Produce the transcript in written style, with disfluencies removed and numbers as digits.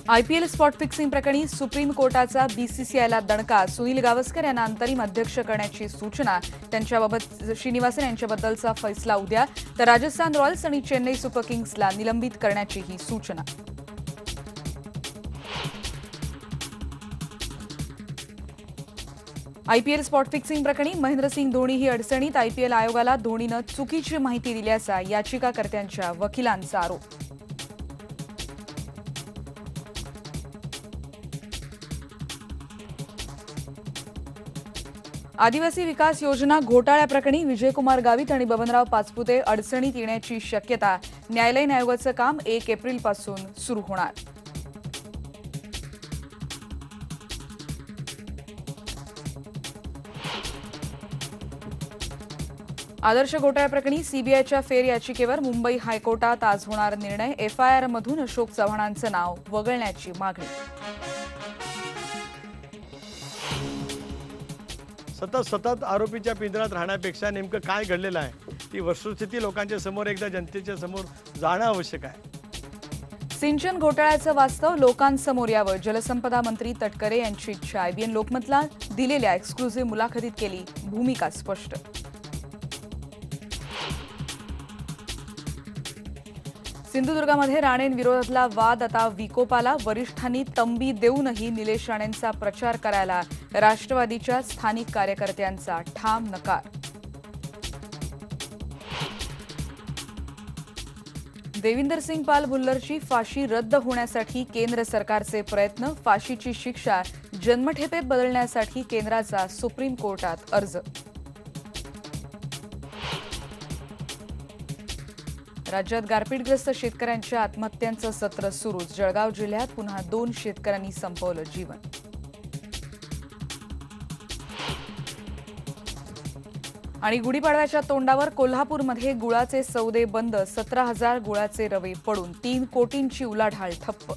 IPL spot fixing प्रकरणी supreme कोर्टाचा बीसीसीआयला दणका. सुनील गावस्कर यांना अंतरिम अध्यक्ष करण्याची सूचना. त्यांच्याबाबत श्रीनिवासन यांच्याबद्दलचा फैसला उद्या, तर राजस्थान रॉयल्स आणि चेन्नई सुपर किंग्सला निलंबित करण्याची ही सूचना. आयपीएल स्पॉट फिक्सिंग प्रकरणी महेंद्रसिंग धोनी ही अडचणीत. आयपीएल आयोगाला धोनीनं चुकीची माहिती दिल्याचा याचिकाकर्त्यांच्या वकिलांचा आरोप. आदिवासी विकास योजना घोटाळ्याप्रकरणी विजयकुमार गावित आणि बबनराव पाचपुते अडचणीत येण्याची शक्यता. न्यायालयीन आयोगाचं काम 1 एप्रिलपासून सुरू होणार. आदर्श घोटाळ्याप्रकरणी सीबीआयच्या फेर याचिकेवर मुंबई हायकोर्टात आज होणार निर्णय. एफआयआरमधून अशोक चव्हाणांचं नाव वगळण्याची मागणी. सतत आरोपीच्या पिंजऱ्यात राहण्यापेक्षा नेमकं काय घडलेलं आहे ती वस्तुस्थिती लोकांच्या समोर एकदा जनतेच्या समोर जाणं आवश्यक आहे. सिंचन घोटाळ्याचं वास्तव लोकांसमोर यावं, जलसंपदा मंत्री तटकरे यांची इच्छा. आयबीएन लोकमतला दिलेल्या एक्सक्लुझिव्ह मुलाखतीत केली भूमिका स्पष्ट. सिंधुदुर्गामध्ये राणेंविरोधातला वाद आता विकोपाला. वरिष्ठांनी तंबी देऊनही निलेश राणेंचा प्रचार करायला राष्ट्रवादीच्या स्थानिक कार्यकर्त्यांचा ठाम नकार. देविंदर सिंग पाल भुल्लरची फाशी रद्द होण्यासाठी केंद्र सरकारचे प्रयत्न. फाशीची शिक्षा जन्मठेपेत बदलण्यासाठी केंद्राचा सुप्रीम कोर्टात अर्ज. राज्यात गारपीटग्रस्त शेतकऱ्यांच्या आत्महत्यांचं सत्र सुरूच. जळगाव जिल्ह्यात पुन्हा 2 शेतकऱ्यांनी संपवलं जीवन. आणि गुढीपाडव्याच्या तोंडावर कोल्हापूरमध्ये गुळाचे सौदे बंद. 17,000 गुळाचे रवे पडून 3 कोटींची उलाढाल ठप्प.